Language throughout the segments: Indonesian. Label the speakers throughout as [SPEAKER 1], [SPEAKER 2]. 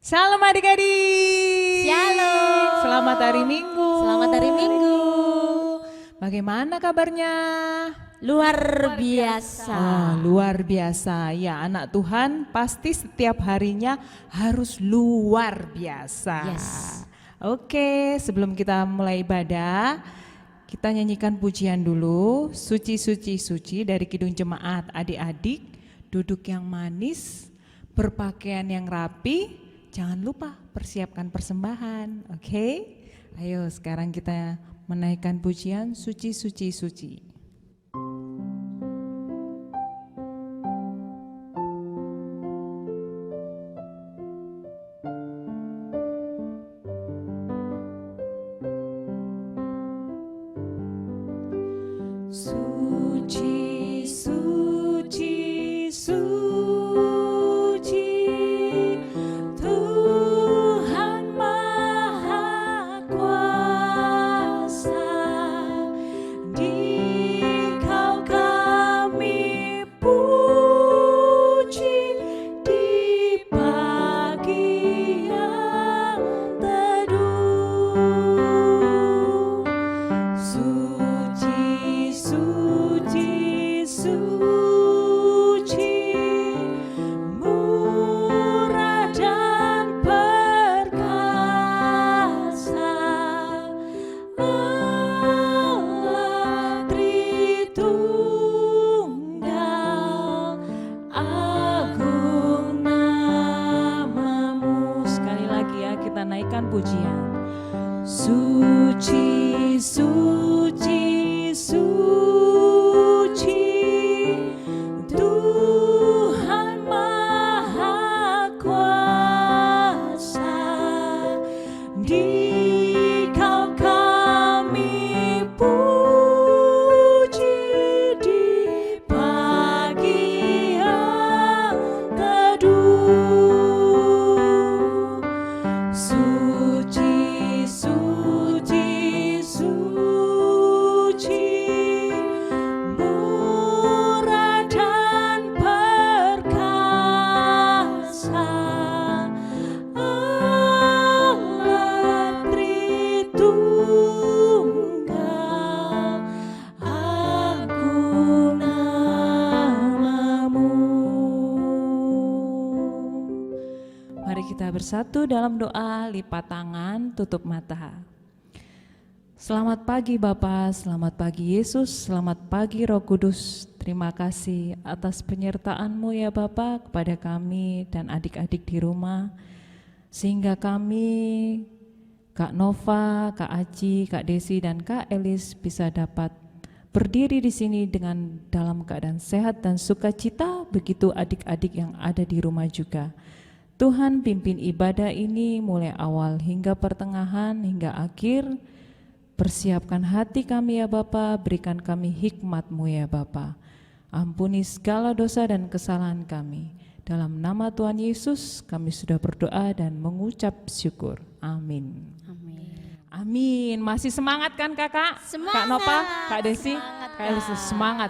[SPEAKER 1] Shalom adik-adik.
[SPEAKER 2] Shalom.
[SPEAKER 1] Selamat hari Minggu.
[SPEAKER 2] Selamat hari Minggu.
[SPEAKER 1] Bagaimana kabarnya?
[SPEAKER 2] Luar biasa.
[SPEAKER 1] Oh, luar biasa. Ya, anak Tuhan pasti setiap harinya harus luar biasa.
[SPEAKER 2] Yes.
[SPEAKER 1] Oke, sebelum kita mulai ibadah, kita nyanyikan pujian dulu. Suci, suci, suci dari Kidung Jemaat. Adik-adik, duduk yang manis, berpakaian yang rapi. Jangan lupa persiapkan persembahan, oke? Ayo sekarang kita menaikkan pujian suci, suci, suci. Suci, suci, suci. Bersatu dalam doa, lipat tangan, tutup mata. Selamat pagi Bapa, selamat pagi Yesus, selamat pagi Roh Kudus. Terima kasih atas penyertaan-Mu ya Bapa kepada kami dan adik-adik di rumah. Sehingga kami, Kak Nova, Kak Aji, Kak Desi dan Kak Elis bisa dapat berdiri di sini dengan dalam keadaan sehat dan sukacita, begitu adik-adik yang ada di rumah juga. Tuhan pimpin ibadah ini mulai awal hingga pertengahan hingga akhir. Persiapkan hati kami ya Bapa, berikan kami hikmat-Mu ya Bapa. Ampuni segala dosa dan kesalahan kami. Dalam nama Tuhan Yesus kami sudah berdoa dan mengucap syukur. Amin.
[SPEAKER 2] Amin.
[SPEAKER 1] Amin. Masih semangat kan Kakak?
[SPEAKER 2] Semangat.
[SPEAKER 1] Kak Nova, Kak Desi?
[SPEAKER 2] Semangat,
[SPEAKER 1] Kak Elis,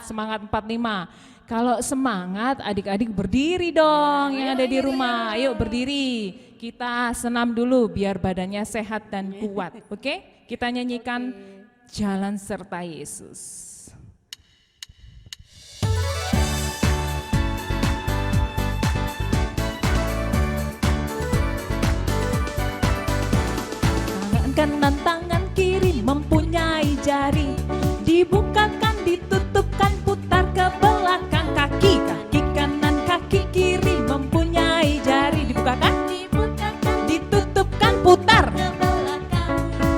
[SPEAKER 1] semangat 45. Kalau semangat adik-adik berdiri dong yang ada di rumah. Ayo berdiri. Kita senam dulu biar badannya sehat dan kuat. Oke? Kita nyanyikan Jalan Serta Yesus. Tangan kanan, tangan kiri mempunyai jari. Dibukakan, ditutupkan, putar ke belakang. Kaki kanan, kaki kiri mempunyai jari. Dibukakan, ditutupkan, putar ke belakang.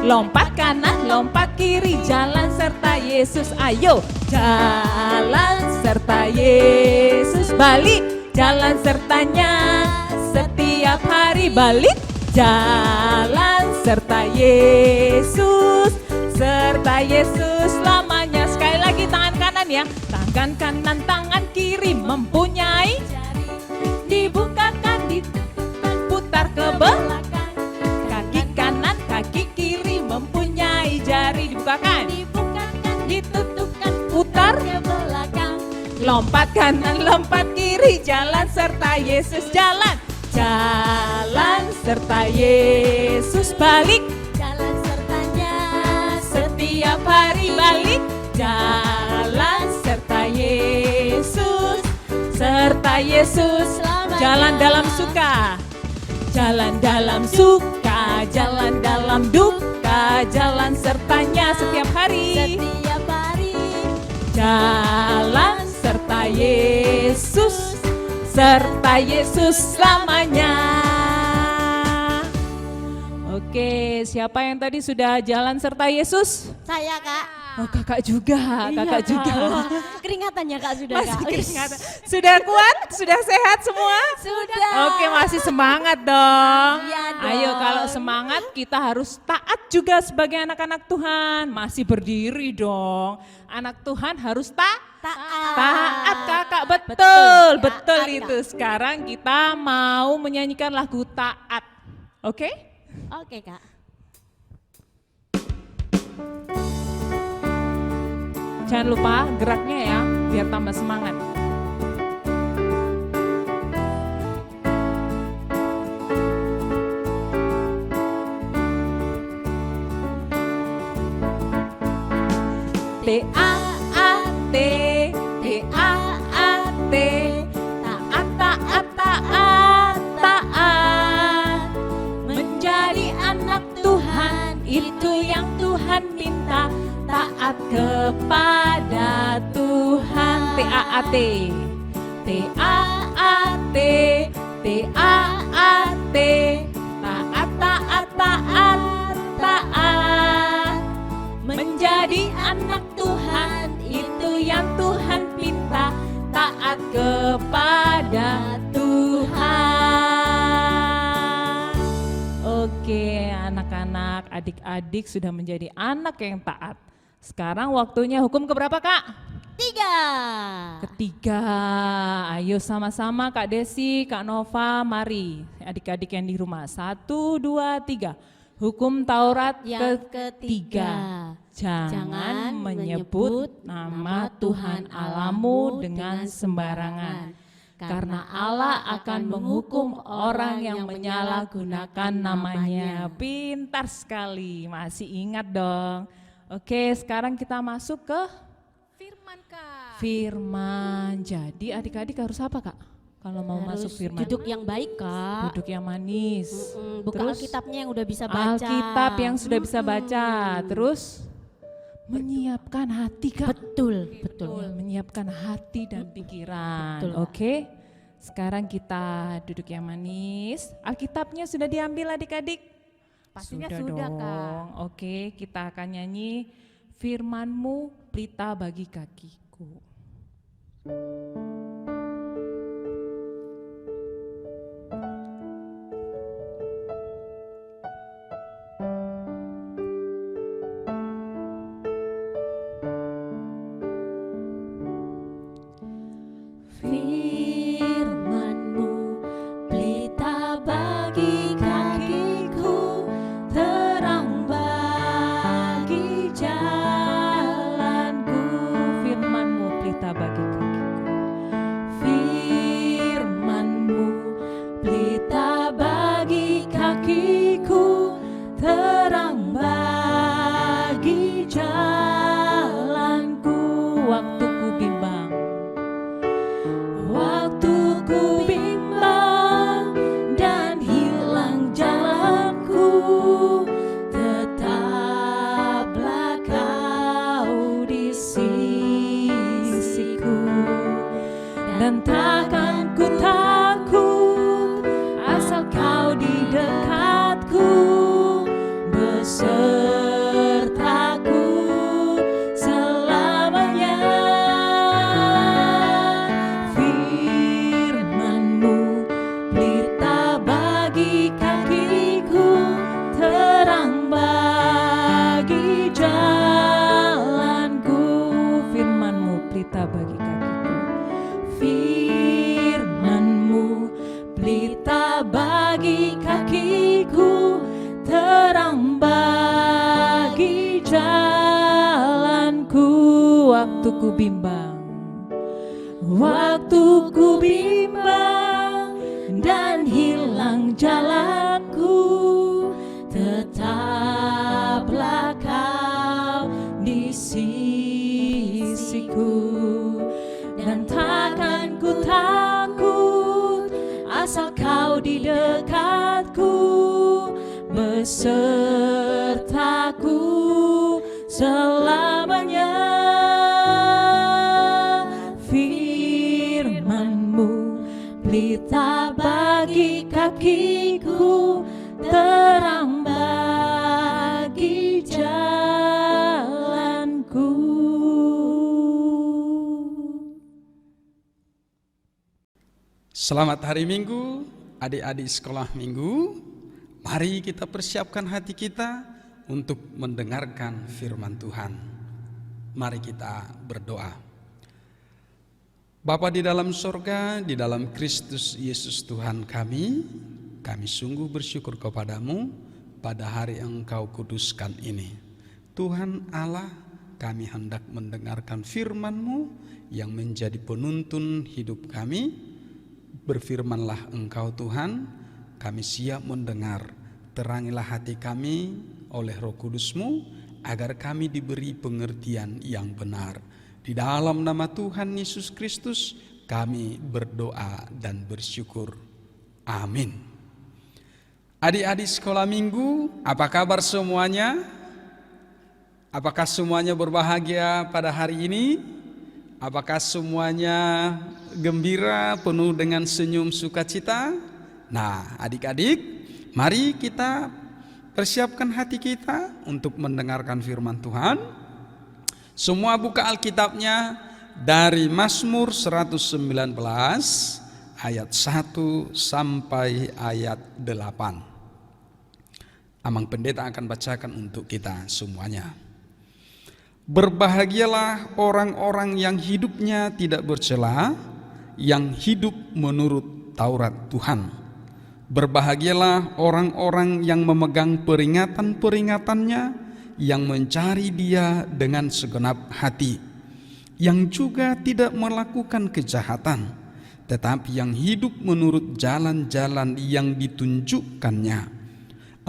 [SPEAKER 1] Lompat kanan, lompat kiri, jalan serta Yesus. Ayo, jalan serta Yesus. Balik, jalan sertanya setiap hari. Balik, jalan serta Yesus. Serta Yesus lamanya. Sekali lagi tangan kanan ya. Tangan kanan, tangan kiri mempunyai jari. Dibukakan, ditutupkan, putar ke belakang. Kaki kanan, kaki kiri mempunyai jari. Dibukakan, ditutupkan, putar ke belakang. Lompat kanan, lompat kiri, jalan serta Yesus. Jalan, jalan serta Yesus. Balik
[SPEAKER 2] jalan sertanya
[SPEAKER 1] setiap hari, balik jalan serta Yesus, serta Yesus. Jalan dalam suka, jalan dalam suka, jalan dalam duka, jalan sertanya setiap hari.
[SPEAKER 2] setiap hari.
[SPEAKER 1] Jalan serta Yesus, serta Yesus selamanya. Oke, siapa yang tadi sudah jalan serta Yesus?
[SPEAKER 2] Saya Kak.
[SPEAKER 1] Oh, kakak juga, kakak
[SPEAKER 2] Iya,
[SPEAKER 1] juga.
[SPEAKER 2] Kak. Wah, keringatannya Kak sudah
[SPEAKER 1] Masih
[SPEAKER 2] Kak.
[SPEAKER 1] keringat. Sudah kuat? Sudah sehat semua?
[SPEAKER 2] Sudah.
[SPEAKER 1] Oke, masih semangat dong.
[SPEAKER 2] Iya dong.
[SPEAKER 1] Ayo, kalau semangat kita harus taat juga sebagai anak-anak Tuhan. Masih berdiri dong. Anak Tuhan harus
[SPEAKER 2] Taat.
[SPEAKER 1] taat kakak, betul,
[SPEAKER 2] Betul,
[SPEAKER 1] betul
[SPEAKER 2] taat,
[SPEAKER 1] itu. Sekarang kita mau menyanyikan lagu Taat. Oke?
[SPEAKER 2] Oke Kak.
[SPEAKER 1] Jangan lupa geraknya ya, biar tambah semangat. T-A-A-T, T-A-A-T, taat, taat, taat, taat. Menjadi anak Tuhan, itu yang Tuhan minta. Taat kepada Tuhan. T-A-A-T, T-A-A-T, T-A-A-T, taat, taat, taat, taat. Menjadi anak Tuhan, itu yang Tuhan pinta. Taat kepada Tuhan. Oke, anak-anak, adik-adik sudah menjadi anak yang taat. Sekarang waktunya hukum keberapa, Kak?
[SPEAKER 2] 3.
[SPEAKER 1] Ketiga. Ayo sama-sama Kak Desi, Kak Nova, mari. Adik-adik yang di rumah. 1, 2, 3. Hukum Taurat
[SPEAKER 2] Yang
[SPEAKER 1] ketiga. Jangan
[SPEAKER 2] Jangan
[SPEAKER 1] menyebut nama Tuhan Allahmu dengan sembarangan. Karena Allah akan menghukum orang yang menyalahgunakan namanya. Pintar sekali, masih ingat dong. Oke, sekarang kita masuk ke
[SPEAKER 2] Firman Kak.
[SPEAKER 1] firman. Jadi adik-adik harus apa, Kak? Kalau mau masuk firman?
[SPEAKER 2] Duduk yang baik Kak.
[SPEAKER 1] Duduk yang manis.
[SPEAKER 2] Buka
[SPEAKER 1] Terus
[SPEAKER 2] Alkitabnya yang udah bisa baca.
[SPEAKER 1] Alkitab yang sudah bisa baca. Terus menyiapkan hati, Kak.
[SPEAKER 2] Betul, betul.
[SPEAKER 1] Ya, menyiapkan hati dan pikiran.
[SPEAKER 2] Betul, Kak.
[SPEAKER 1] Oke. Sekarang kita duduk yang manis. Alkitabnya sudah diambil adik-adik?
[SPEAKER 2] Pastinya
[SPEAKER 1] sudah
[SPEAKER 2] sudah,
[SPEAKER 1] dong.
[SPEAKER 2] Kak.
[SPEAKER 1] Oke, kita akan nyanyi Firman-Mu pelita bagi kakiku. Firman-Mu pelita bagi kakiku, terang bagi jalanku. Firman-Mu pelita bagi kakiku. Firman-Mu pelita bagi kakiku, terang bagi jalanku. Waktu ku bimbang, waktu ku bimbang dan hilang jalanku, tetaplah Kau di sisiku, dan takkan ku takut asal Kau di dekatku, besertaku selamanya. Firman-Mu pelita bagi kakiku, terang bagi jalanku. Firman-Mu pelita bagi kakiku. Firman-Mu pelita bagi kakiku, terang bagi jalanku. Waktu ku bimbang, waktu ku bimbang dan hilang jalanku, besertaku selamanya. Firman-Mu pelita bagi kakiku, terang bagi jalanku.
[SPEAKER 3] Selamat hari Minggu, adik-adik sekolah Minggu. Mari kita persiapkan hati kita untuk mendengarkan firman Tuhan. Mari kita berdoa. Bapa di dalam sorga, di dalam Kristus Yesus Tuhan kami sungguh bersyukur kepadamu pada hari yang Engkau kuduskan ini. Tuhan Allah, kami hendak mendengarkan firman-Mu yang menjadi penuntun hidup kami. Berfirmanlah Engkau Tuhan, kami siap mendengar. Terangilah hati kami oleh Roh Kudus-Mu, agar kami diberi pengertian yang benar. Di dalam nama Tuhan Yesus Kristus kami berdoa dan bersyukur. Amin. Adik-adik sekolah Minggu, apa kabar semuanya? Apakah semuanya berbahagia pada hari ini? Apakah semuanya gembira, penuh dengan senyum sukacita? Nah, adik-adik, mari kita persiapkan hati kita untuk mendengarkan firman Tuhan. Semua buka Alkitabnya dari Mazmur 119 ayat 1 sampai ayat 8. Amang Pendeta akan bacakan untuk kita semuanya. Berbahagialah orang-orang yang hidupnya tidak bercela, yang hidup menurut Taurat Tuhan. Berbahagialah orang-orang yang memegang peringatan-peringatannya, yang mencari Dia dengan segenap hati, yang juga tidak melakukan kejahatan, tetapi yang hidup menurut jalan-jalan yang ditunjukkannya.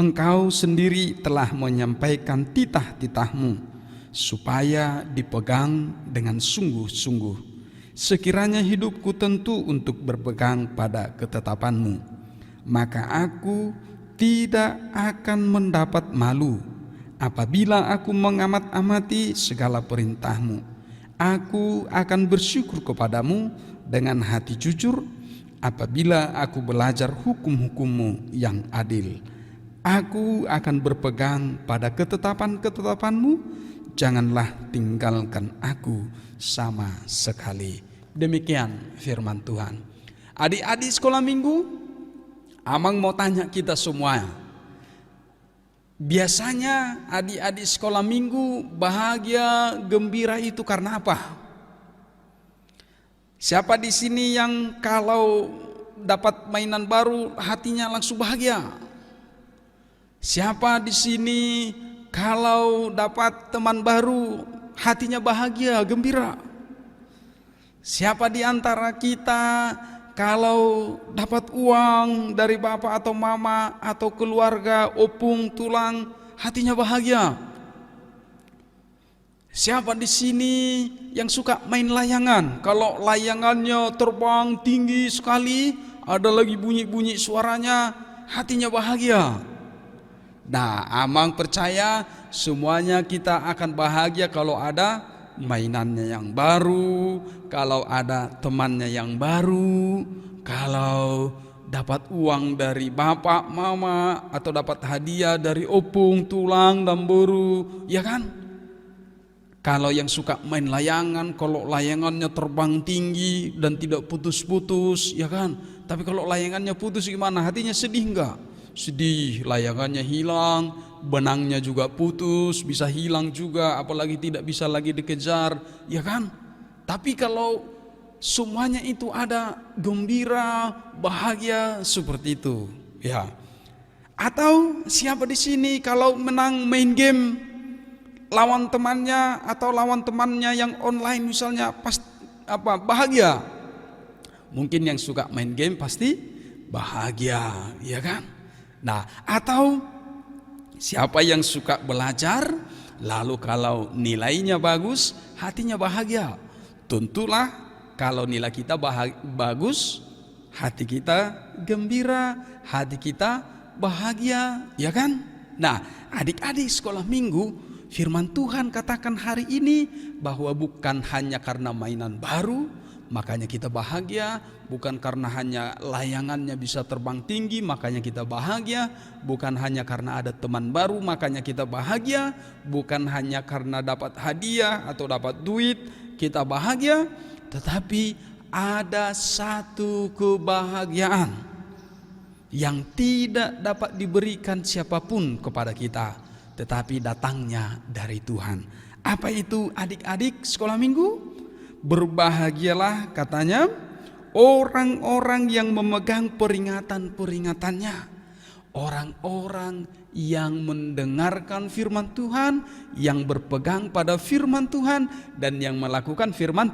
[SPEAKER 3] Engkau sendiri telah menyampaikan titah-titah-Mu, supaya dipegang dengan sungguh-sungguh. Sekiranya hidupku tentu untuk berpegang pada ketetapan-Mu, maka aku tidak akan mendapat malu apabila aku mengamat-amati segala perintah-Mu. Aku akan bersyukur kepadamu dengan hati jujur apabila aku belajar hukum-hukum-Mu yang adil. Aku akan berpegang pada ketetapan-ketetapan-Mu, janganlah tinggalkan aku sama sekali. Demikian firman Tuhan. Adik-adik sekolah Minggu, Amang mau tanya kita semua. Biasanya adik-adik sekolah Minggu bahagia, gembira itu karena apa? Siapa di sini yang kalau dapat mainan baru hatinya langsung bahagia? Siapa di sini kalau dapat teman baru hatinya bahagia, gembira? Siapa di antara kita kalau dapat uang dari bapak atau mama atau keluarga, opung, tulang, hatinya bahagia? Siapa di sini yang suka main layangan? Kalau layangannya terbang tinggi sekali, ada lagi bunyi-bunyi suaranya, hatinya bahagia. Nah, Amang percaya semuanya kita akan bahagia kalau ada mainannya yang baru, kalau ada temannya yang baru, kalau dapat uang dari bapak, mama, atau dapat hadiah dari opung, tulang, dan boru, ya kan? Kalau yang suka main layangan, kalau layangannya terbang tinggi dan tidak putus-putus, ya kan? Tapi kalau layangannya putus gimana? Hatinya sedih enggak? Sedih, layangannya hilang, benangnya juga putus, bisa hilang juga, apalagi tidak bisa lagi dikejar, ya kan? Tapi kalau semuanya itu ada, gembira, bahagia, seperti itu, ya. Atau siapa di sini kalau menang main game lawan temannya atau lawan temannya yang online misalnya, bahagia? Mungkin yang suka main game pasti bahagia, ya kan? Nah, atau siapa yang suka belajar, lalu kalau nilainya bagus, hatinya bahagia. Tentulah kalau nilai kita bagus, hati kita gembira, hati kita bahagia, ya kan? Nah, adik-adik sekolah minggu, firman Tuhan katakan hari ini bahwa bukan hanya karena mainan baru makanya kita bahagia, bukan karena hanya layangannya bisa terbang tinggi makanya kita bahagia, bukan hanya karena ada teman baru makanya kita bahagia, bukan hanya karena dapat hadiah atau dapat duit kita bahagia, tetapi ada satu kebahagiaan yang tidak dapat diberikan siapapun kepada kita, tetapi datangnya dari Tuhan. Apa itu adik-adik sekolah minggu? Berbahagialah katanya orang-orang yang memegang peringatan-peringatannya, orang-orang yang mendengarkan firman Tuhan, yang berpegang pada firman Tuhan, dan yang melakukan firman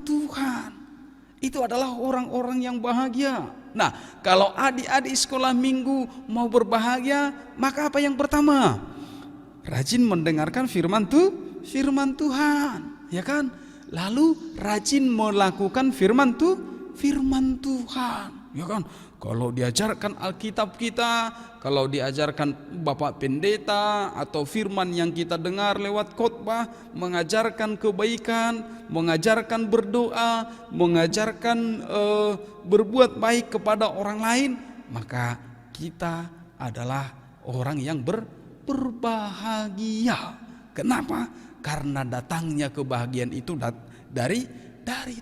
[SPEAKER 3] Tuhan. Itu adalah orang-orang yang bahagia. Nah, kalau adik-adik sekolah minggu mau berbahagia, maka apa yang pertama? Rajin mendengarkan firman Tuhan, ya kan? Lalu rajin melakukan firman Tuhan, ya kan? Kalau diajarkan Alkitab kita, kalau diajarkan Bapak Pendeta atau firman yang kita dengar lewat khotbah, mengajarkan kebaikan, mengajarkan berdoa, mengajarkan berbuat baik kepada orang lain, maka kita adalah orang yang berbahagia. Kenapa? Karena datangnya kebahagiaan itu dari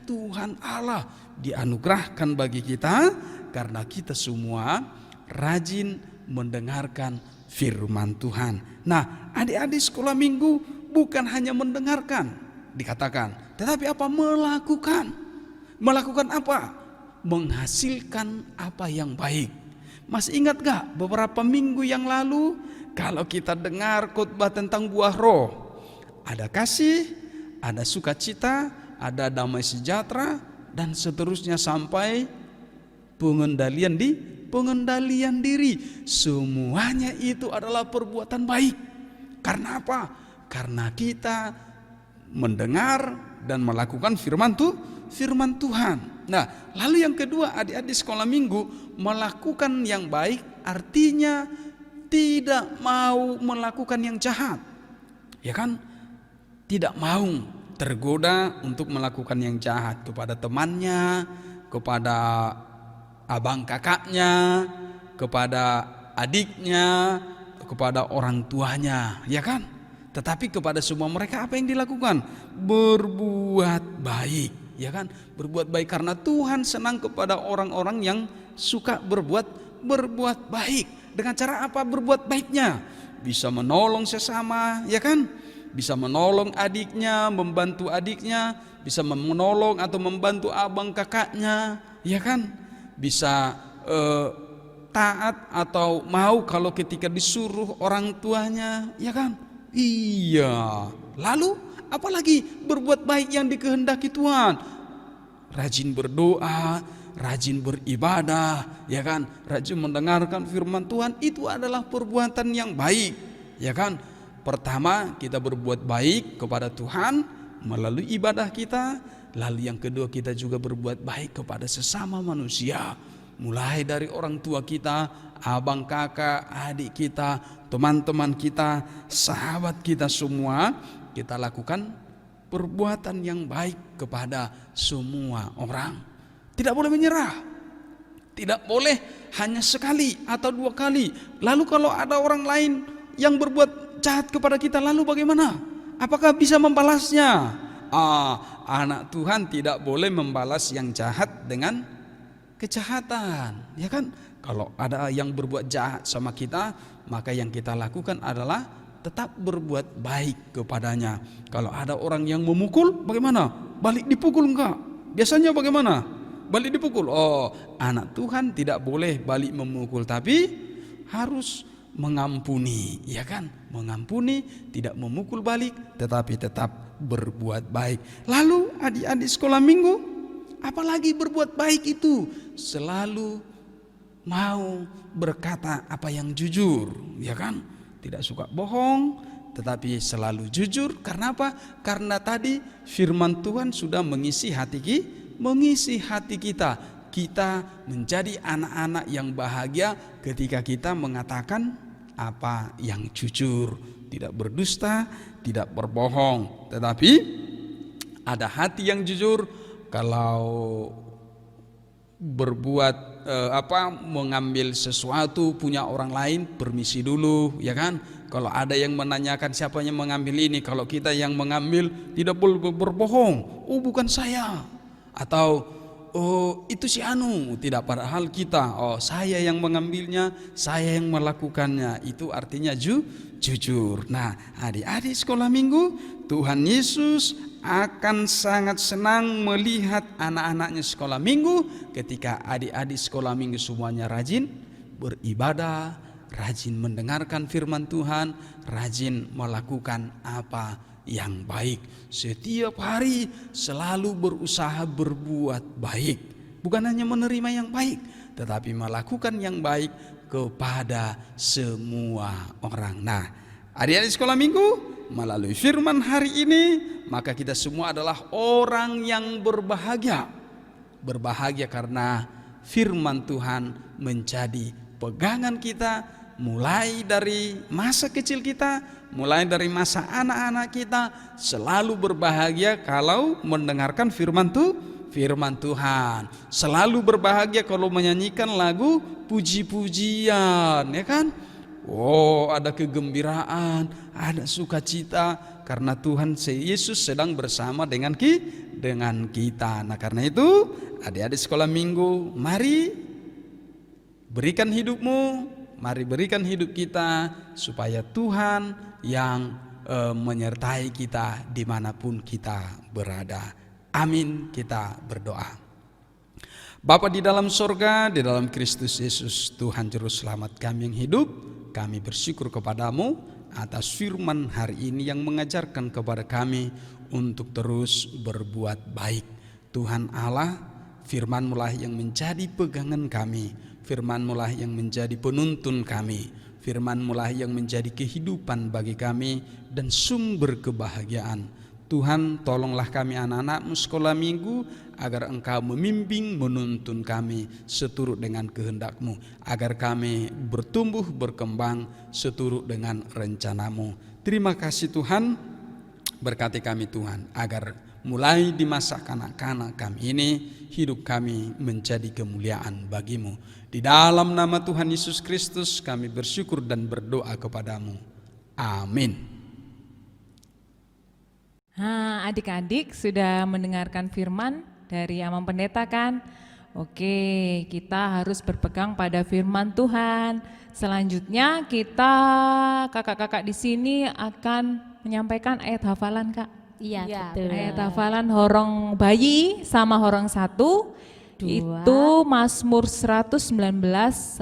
[SPEAKER 3] Tuhan Allah, dianugerahkan bagi kita karena kita semua rajin mendengarkan firman Tuhan. Nah, adik-adik sekolah minggu bukan hanya mendengarkan dikatakan, tetapi apa? Melakukan apa? Menghasilkan apa yang baik. Masih ingat gak beberapa minggu yang lalu kalau kita dengar khotbah tentang buah roh, ada kasih, ada sukacita, ada damai sejahtera, dan seterusnya sampai pengendalian diri. Semuanya itu adalah perbuatan baik. Karena apa? Karena kita mendengar dan melakukan firman Tuhan. Nah, lalu yang kedua, adik-adik sekolah minggu, melakukan yang baik artinya tidak mau melakukan yang jahat. Ya kan? Tidak mau tergoda untuk melakukan yang jahat kepada temannya, kepada abang kakaknya, kepada adiknya, kepada orang tuanya, ya kan? Tetapi kepada semua mereka apa yang dilakukan? Berbuat baik, ya kan? Berbuat baik karena Tuhan senang kepada orang-orang yang suka berbuat baik. Dengan cara apa berbuat baiknya? Bisa menolong sesama, ya kan? Bisa menolong adiknya, membantu adiknya, bisa menolong atau membantu abang kakaknya, ya kan? Bisa taat atau mau kalau ketika disuruh orang tuanya, ya kan? Iya. Lalu apalagi berbuat baik yang dikehendaki Tuhan. Rajin berdoa, rajin beribadah, ya kan? Rajin mendengarkan firman Tuhan, itu adalah perbuatan yang baik, ya kan? Pertama, kita berbuat baik kepada Tuhan melalui ibadah kita. Lalu yang kedua, kita juga berbuat baik kepada sesama manusia. Mulai dari orang tua kita, abang kakak, adik kita, teman-teman kita, sahabat kita semua, kita lakukan perbuatan yang baik kepada semua orang. Tidak boleh menyerah. Tidak boleh hanya sekali atau dua kali. Lalu kalau ada orang lain yang berbuat jahat kepada kita, lalu bagaimana? Apakah bisa membalasnya? Anak Tuhan tidak boleh membalas yang jahat dengan kejahatan, ya kan? Kalau ada yang berbuat jahat sama kita, maka yang kita lakukan adalah tetap berbuat baik kepadanya. Kalau ada orang yang memukul, bagaimana? Balik dipukul enggak? Biasanya bagaimana? Balik dipukul. Anak Tuhan tidak boleh balik memukul, tapi harus mengampuni, ya kan? Mengampuni, tidak memukul balik, tetapi tetap berbuat baik. Lalu adik-adik sekolah minggu, apalagi berbuat baik itu selalu mau berkata apa yang jujur, ya kan? Tidak suka bohong, tetapi selalu jujur. Karena apa? Karena tadi firman Tuhan sudah mengisi hati kita. Kita menjadi anak-anak yang bahagia ketika kita mengatakan apa yang jujur, tidak berdusta, tidak berbohong, tetapi ada hati yang jujur. Kalau berbuat mengambil sesuatu punya orang lain, permisi dulu, ya kan? Kalau ada yang menanyakan siapa yang mengambil ini, kalau kita yang mengambil tidak boleh berbohong. Oh, bukan saya. Atau oh, itu si anu, tidak, padahal kita, oh, saya yang mengambilnya, saya yang melakukannya. Itu artinya jujur. Nah, adik-adik sekolah minggu, Tuhan Yesus akan sangat senang melihat anak-anaknya sekolah minggu ketika adik-adik sekolah minggu semuanya rajin beribadah, rajin mendengarkan firman Tuhan, rajin melakukan apa yang baik. Setiap hari selalu berusaha berbuat baik. Bukan hanya menerima yang baik, tetapi melakukan yang baik kepada semua orang. Nah, adik-adik sekolah minggu, melalui firman hari ini, maka kita semua adalah orang yang berbahagia. Berbahagia karena firman Tuhan menjadi pegangan kita, mulai dari masa kecil kita, mulai dari masa anak-anak kita, selalu berbahagia kalau mendengarkan firman Tuhan. Selalu berbahagia kalau menyanyikan lagu puji-pujian, ya kan? Oh, ada kegembiraan, ada sukacita karena Tuhan Yesus sedang bersama dengan kita. Nah, karena itu adik-adik sekolah minggu, mari berikan hidupmu, mari berikan hidup kita supaya Tuhan yang menyertai kita dimanapun kita berada. Amin, kita berdoa. Bapa di dalam sorga, di dalam Kristus Yesus, Tuhan Juru Selamat kami yang hidup, kami bersyukur kepadamu atas firman hari ini yang mengajarkan kepada kami untuk terus berbuat baik. Tuhan Allah, firman-Mu lah yang menjadi pegangan kami, firman-Mu lah yang menjadi penuntun kami, firman-Mu lah yang menjadi kehidupan bagi kami dan sumber kebahagiaan. Tuhan, tolonglah kami anak-anak-Mu sekolah minggu agar Engkau membimbing, menuntun kami seturut dengan kehendak-Mu, agar kami bertumbuh, berkembang seturut dengan rencana-Mu. Terima kasih Tuhan, berkati kami Tuhan, agar mulai di masa kanak-kanak kami ini, hidup kami menjadi kemuliaan bagi-Mu. Di dalam nama Tuhan Yesus Kristus kami bersyukur dan berdoa kepadamu. Amin.
[SPEAKER 1] Nah, adik-adik sudah mendengarkan firman dari Amang Pendeta kan? Oke, kita harus berpegang pada firman Tuhan. Selanjutnya kita kakak-kakak di sini akan menyampaikan ayat hafalan, Kak.
[SPEAKER 2] Iya, betul.
[SPEAKER 1] Ayat hafalan Horong Bayi sama Horong 1 itu Mazmur 119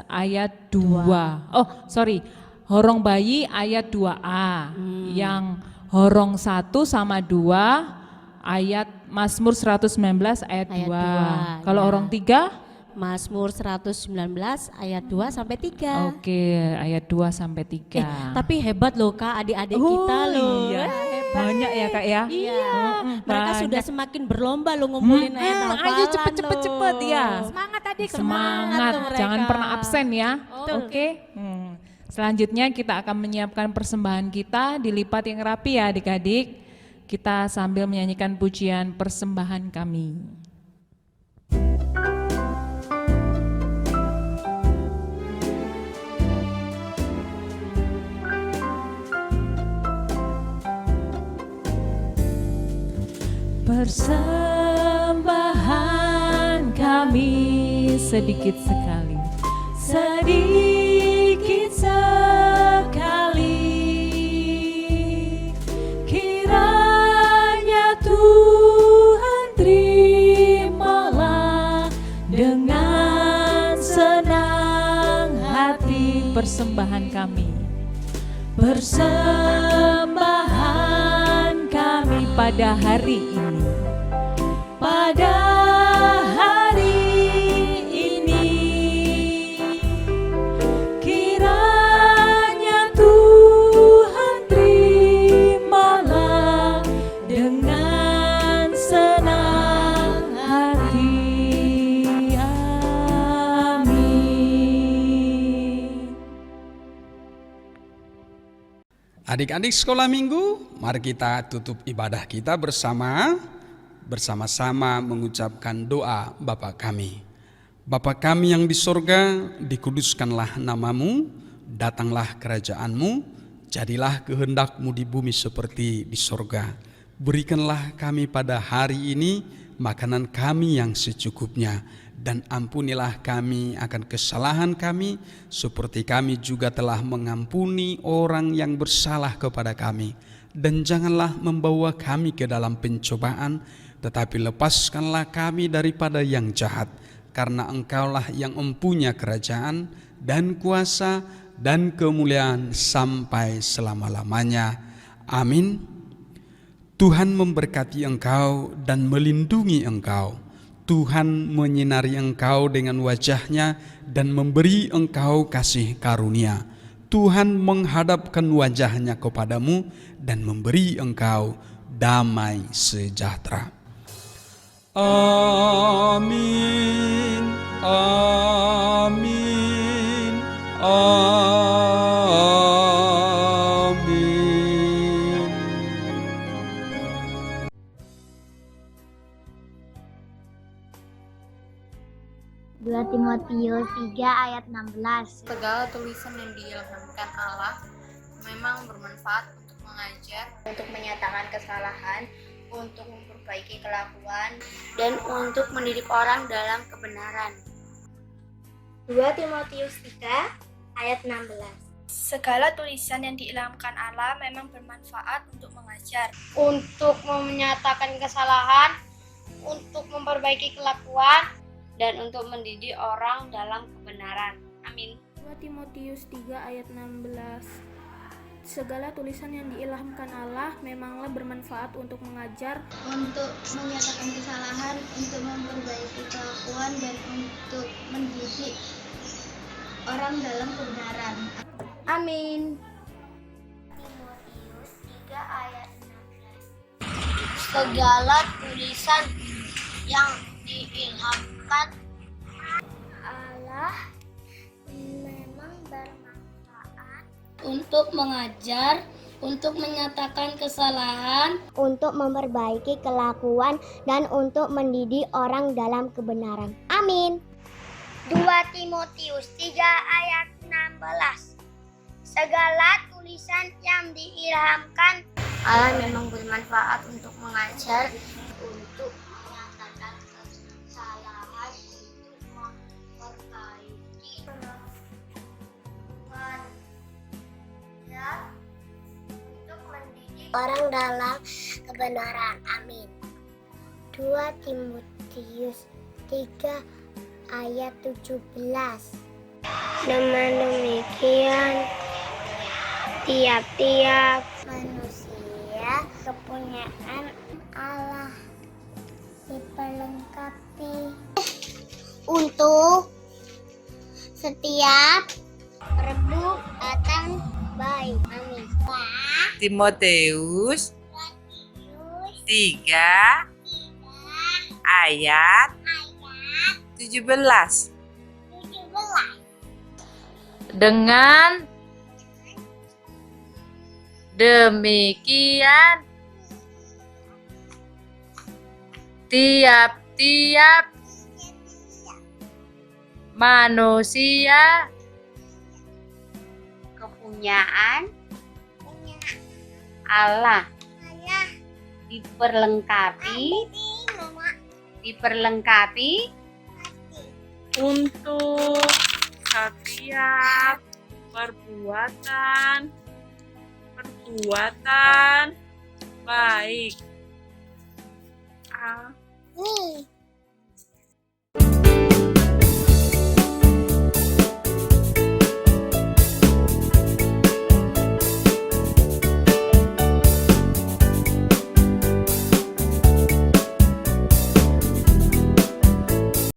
[SPEAKER 1] ayat 2. Oh, sorry. Horong Bayi ayat 2a. Yang Horong 1 sama 2 ayat Mazmur 119 ayat 2. Kalau
[SPEAKER 2] ya.
[SPEAKER 1] Horong 3
[SPEAKER 2] Mazmur 119 ayat 2 sampai 3.
[SPEAKER 1] Oke, ayat 2 sampai 3.
[SPEAKER 2] Tapi hebat loh Kak, adik-adik kita loh.
[SPEAKER 1] Iya.
[SPEAKER 2] Hebat.
[SPEAKER 1] Banyak ya Kak ya.
[SPEAKER 2] Iya. Mereka
[SPEAKER 1] banyak.
[SPEAKER 2] sudah semakin berlomba loh ngumpulin ayat hafalan.
[SPEAKER 1] Ayo cepet-cepet ya.
[SPEAKER 2] Semangat adik,
[SPEAKER 1] Semangat,
[SPEAKER 2] loh mereka.
[SPEAKER 1] jangan pernah absen ya.
[SPEAKER 2] Betul.
[SPEAKER 1] Oke. Selanjutnya kita akan menyiapkan persembahan kita dilipat yang rapi ya adik-adik. Kita sambil menyanyikan pujian persembahan kami. Persembahan kami sedikit sekali, sedikit sekali, kiranya Tuhan terimalah dengan senang hati persembahan kami. Persembahan kami pada hari ini, pada hari ini, kiranya Tuhan terimalah dengan senang hati. Amin.
[SPEAKER 3] Adik-adik sekolah minggu, mari kita tutup ibadah kita bersama-sama mengucapkan doa Bapa kami. Bapa kami yang di sorga, dikuduskanlah namamu, datanglah kerajaanmu, jadilah kehendak-mu di bumi seperti di sorga. Berikanlah kami pada hari ini makanan kami yang secukupnya, dan ampunilah kami akan kesalahan kami, seperti kami juga telah mengampuni orang yang bersalah kepada kami. Dan janganlah membawa kami ke dalam pencobaan, tetapi lepaskanlah kami daripada yang jahat. Karena Engkaulah yang mempunyai kerajaan dan kuasa dan kemuliaan sampai selama-lamanya. Amin. Tuhan memberkati engkau dan melindungi engkau. Tuhan menyinari engkau dengan wajah-Nya dan memberi engkau kasih karunia. Tuhan menghadapkan wajah-Nya kepadamu dan memberi engkau damai sejahtera. Amin. Amin. Amin.
[SPEAKER 4] 2 Timotius 3 ayat 16.
[SPEAKER 5] Segala tulisan yang diilhamkan Allah memang bermanfaat untuk mengajar,
[SPEAKER 4] Untuk menyatakan kesalahan, untuk memperbaiki kelakuan,
[SPEAKER 5] dan untuk mendidik orang dalam kebenaran.
[SPEAKER 4] 2 Timotius 3 ayat 16.
[SPEAKER 6] Segala tulisan yang diilhamkan Allah memang bermanfaat untuk mengajar,
[SPEAKER 4] Untuk menyatakan kesalahan, untuk memperbaiki kelakuan,
[SPEAKER 5] Dan untuk mendidik orang dalam kebenaran. Amin.
[SPEAKER 6] 2 Timotius 3 ayat 16. Segala tulisan yang diilhamkan Allah memanglah bermanfaat untuk mengajar,
[SPEAKER 4] untuk menyatakan kesalahan, untuk memperbaiki kelakuan, dan untuk mendidik orang dalam kebenaran. Amin. Timotius 3 ayat 16. Segala tulisan yang diilhamkan Allah memang bermanfaat
[SPEAKER 7] untuk mengajar, untuk menyatakan kesalahan,
[SPEAKER 4] untuk memperbaiki kelakuan, dan untuk mendidik orang dalam kebenaran. Amin. 2 Timotius 3 ayat 16. Segala tulisan yang diilhamkan
[SPEAKER 5] Allah memang bermanfaat untuk mengajar,
[SPEAKER 4] untuk menyatakan kesalahan, untuk memperbaiki kelakuan, ya, untuk mendidik orang dalam kebenaran. Amin. 2 Timotius 3 ayat 17. Dengan demikian, tiap-tiap manusia kepunyaan Allah diperlengkapi untuk setiap perbuatan baik. Amin.
[SPEAKER 8] Timotius 3 ayat 17. Dengan demikian, tiap-tiap manusia
[SPEAKER 7] kepunyaan Allah diperlengkapi
[SPEAKER 6] untuk setiap perbuatan baik.
[SPEAKER 4] Nih.